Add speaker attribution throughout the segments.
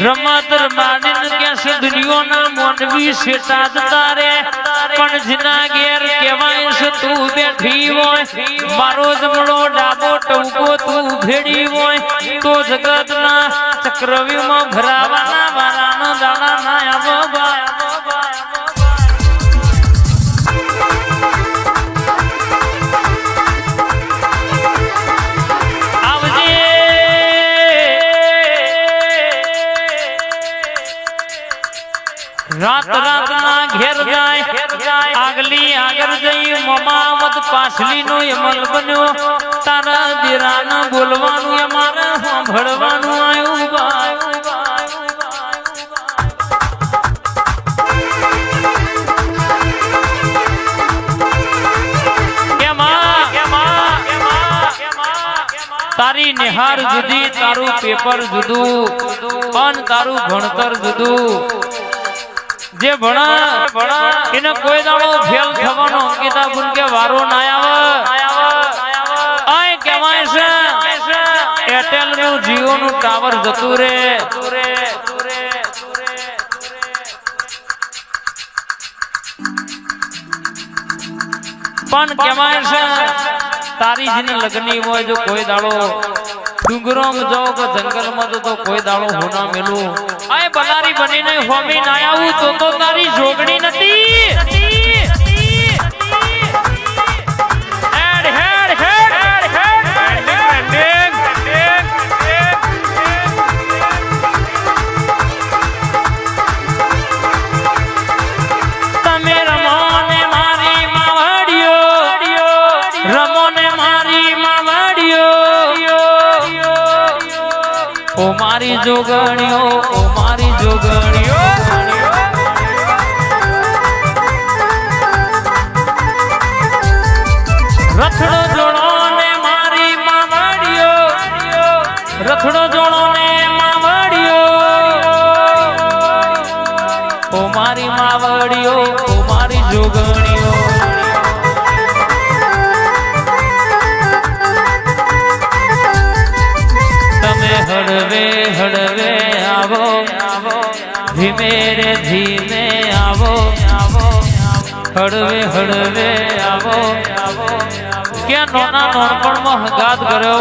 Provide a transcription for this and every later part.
Speaker 1: રમત રમાડીને કેસે દુનિયાના મોનવી સેટા તારે પણ જીના ઘેર કહેવાય છે તું બેઠી હોય મારો જમણો ડાબો ટવકો તું ભેડી હોય તો જગતના ચક્રવ્યુહમાં ભરાવાના વારાનો દાડા ના આવો रात रात ना घेर जाए आगली आगर जई ममामत पासली नो यमल बन्यो तारा दिरान बोलवानु यमारा सांभळवानु आयो बाय तारी निहार जुदी तारू पेपर जुदू अन तारू भणतर जुदू जे भणा इने कोई दाड़ो फेल थવાનો अंकिता बुन के वारो ना आवे आए कहेवाय छे एयरटेल नु जियो नु टावर जतु रे पण कहेवाय छे तारी जीने लगनी होय जो कोई दाड़ो डूंगरों में जाओ के जंगल में तो कोई दाड़ो होना मिलो आए बनारी बनी नहीं होमी ना आऊ तो तारी जोगड़ी नती head head head head head तमे रमोने मारी मावड़ियो रमोने मारी मावड़ियो ओ मारी जोगणियो ओ मारी जोगणियो रथड़ो जोड़ो ने मारी मावड़ियो रथड़ो जोड़ो ने मावड़ियो ओ मारी मावड़ियो ओ मारी जोगणियो हड़वे हड़वे आवो धीमे रे धीमे आवो हड़वे हड़वे आवो क्या नोना नोनपण में हंगात करे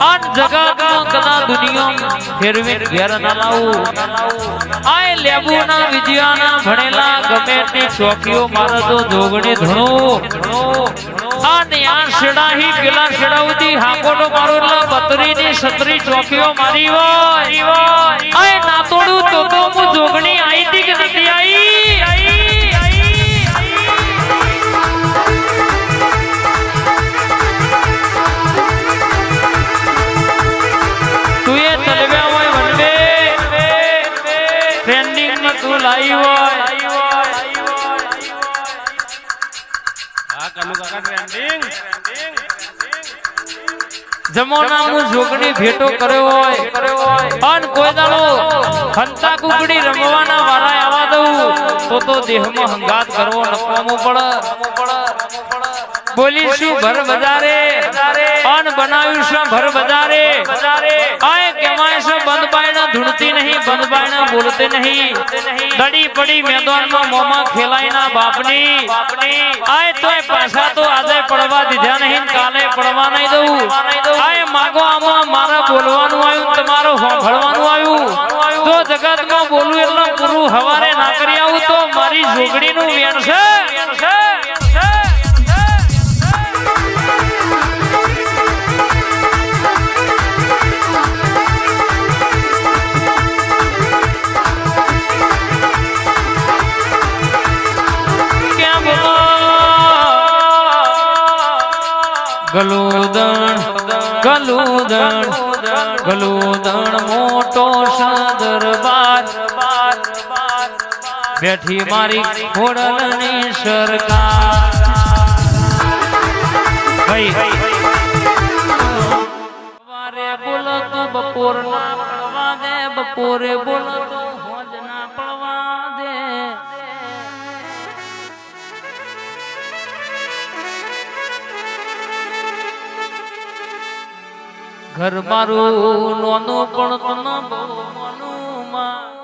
Speaker 1: अन जगत में कदा दुनिया फेरवे घेर ना लाऊ आए लेबू ना विजया ना भणेला गमे ती चौकियो मारे तो जोगणी धणो शेड़ा ही किला शेड़ाउदी हाकोडो मारो बतरी नी सतरी चौकियो मारी आए ना तोड़ू तो मु जोगणी आई थी कि नहीं आई तू ये तलव्या हुए बनवे ट्रेंडिंग में तू लाई जमोना मु जोगणी भेटो करे होय अन कोई दाड़ो हंता कुकड़ी रमवाना वाला आवा दऊ तो देह में हंगात करवो नकामो पड़े बोली शू भर बजारे अन बनाव्यु शू भर बजारे आए कहेवाय छे बंद बायना धुणती नहीं बंद बायना बोलते नहीं दड़ी पड़ी मैदान में मोमा खेलाईना बापनी आए तो पैसा तो आजे पड़वा दीधा नहीं काले पड़वा नहीं दऊ आए मागो आमा मारा बोलवानु आयु तमारो सांभळवानु आयु तो जगत में बोलू एटले पूरू हवारे ना करी आऊ तो मारी जोगड़ी नु वेण छे गलूदण गलूदण गलूदण मोटो दरबार બેઠી મારી ખોડલની સરકાર ભાઈ સવારે બોલો તો બપોર ના પડવા દે બપોરે બોલો તો હોજ ના પડવા દે ઘર મારું નોનું પણ તને બહુ મોનું મારા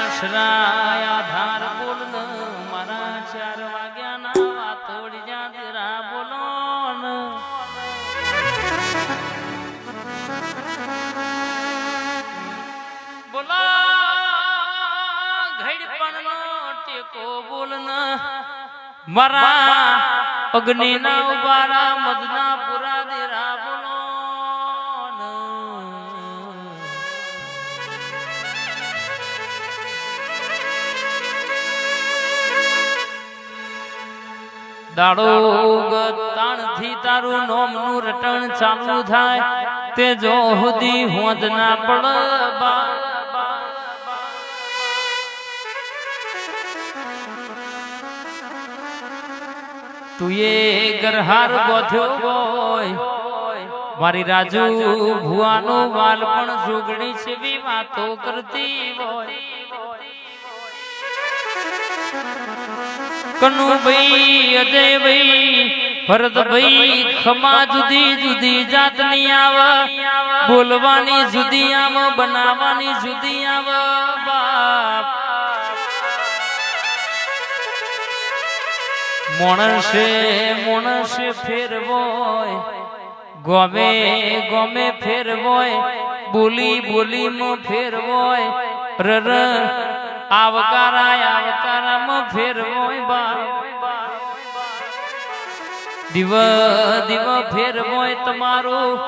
Speaker 1: આશરા આધાર બોલ મારા 4 વાગ્યાના વાતોડી જાદરા બોલો બોલા ઘડ પણ ટેકો બોલ મારા અગ્નિ ના ઉબારા મદના પુરા દેરા બોલો દાડો તાણ થી તારું નોમનું રટણ ચાલુ થાય તે જો હુદી હોદ ના પડબા તું એ ગરહાર ગોથ્યો હોય મારી રાજુ ભુવાનો વાલ પણ જોગણી છે વાતો કરતી હોય કનુભાઈ અજયભાઈ ભરતભાઈ ખમા જુદી જુદી જાતની આવે બોલવાની જુદી આવે બનાવવાની જુદી આવે બાપ મોણસે ફેરવોય ગમે ગમે ફેરવોય બોલી બોલીમાં ફેરવોય રર આવકારામાં ફેરવોય બા દિવ દિવ ફેરવોય તમારું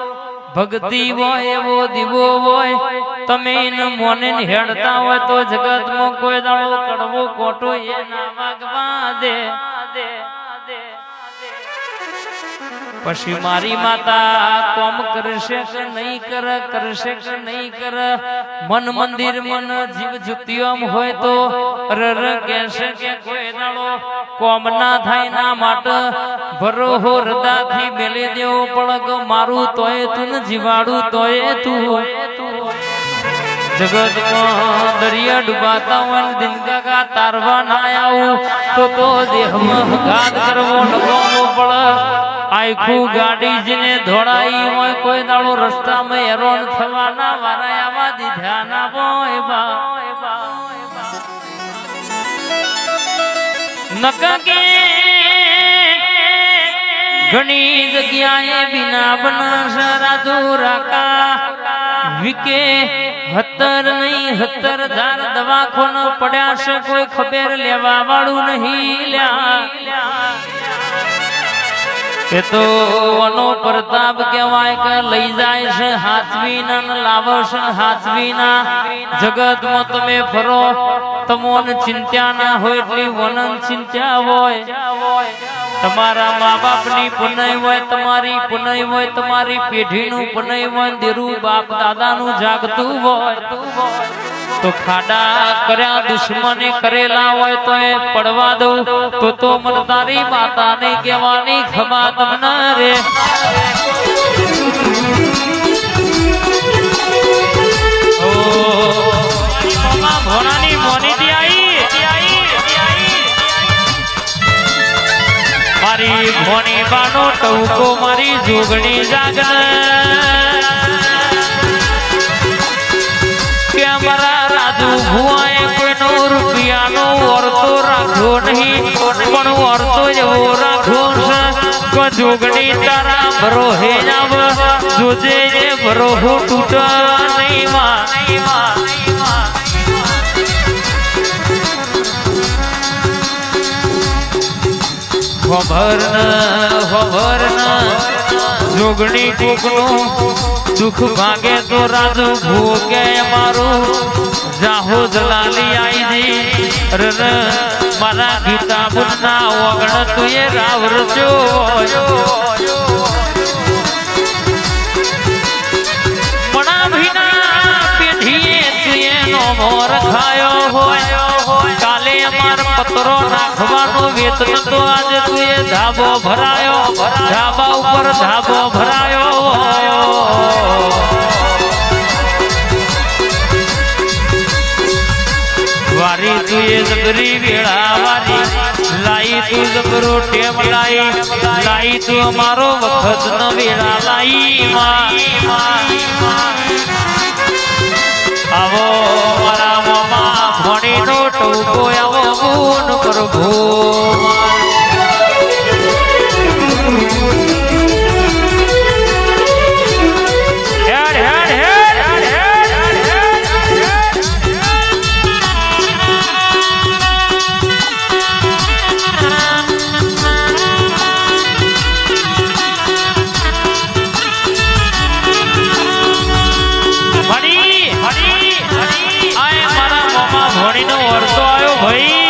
Speaker 1: ભક્તિ હોય એવો દીવો હોય તમે મોને હેડતા હોય તો જગતમાં કોઈ દાડો કડવો કોટો એ ના વાગવા દે પછી મારી માતા કોમ કરશે કે નહીં કરશે કે નહીં કર મન મંદિર મન જીવ જુતિયમ હોય તો રર કહેશે કે કોઈ દાડો કોમ ના થાય ના માટે ભરોહો હૃદયથી મેલી દેવો પડગ મારું તોય તું જીવાડું તોય તું જગતમાં દરિયા ડૂબાતા હોય દિનકા તારવા ના આવું તો દેહમાં ઘાત કરવો નગોમો પડે આખું ગાડી જેને ધોડાઈ હોય કોઈ દાડો રસ્તામાં હેરાન થવાના વારા આવા દીધા ના હોય બા નકે ઘણી જગ્યાએ બિના બનાસ રાજુ રાકા વિકે 17,000 દવાખાનો પડ્યા છે કોઈ ખબર લેવા વાળું નહીં લ્યા એ તો વનો પ્રતાપ કહેવાય કે લઈ જાય છે હાથવીના લાવશે હાથવીના જગતમાં તમે ફરો તમોન ચિંતા ના હોય એટલી વનન ચિંતા હોય તમારા મા બાપની પુનય હોય તમારી પુનય હોય તમારી પેઢીનું પુનય હોય દેરું બાપ દાદાનું જાગતું હોય તો ખાડા કર્યા દુશ્મને કરેલા હોય તો એ પડવા દઉં તો મને તારી માતાને કહેવાની ખમા તમને રે ઓ ભોણાની મોની મારી ભોણી બાનો ટવકો મારી જોગણી જાગન કે મારા રાજુ ભુવાએ કોઈનો રૂપિયાનો વર્તો રાખ્યો નહીં પણ વર્તો એવો રાખ્યો છે જોગણી તારા ભરોહે આવ જોજે જે ભરોહો તૂટા નહીં માં ખબર ન જોગણી કોકનું દુઃખ ભાગે તો રાજુ ભૂકે મારું જાહો જલાલી આઈ દી રર મારા ગીતા બુના ઓગણ તું એ રાવરજો મણા મોમો રખાયો હોય કાલે અમાર પતરો નાખવાનો વેતન તો આજે તું એ ધાબો ભરાયો ધાબા ઉપર ધાબો ભરાયો વારી તું એ જબરી વેળા વારી લાઈ તું જબરો ટેમ લાઈ તું અમારો વખત ન વેળા લાઈ આવો મારા મામા ભણી નો ટૂંકો આવો ગુણ પ્રભુ ભણીનો વર્તો આવ્યો ભાઈ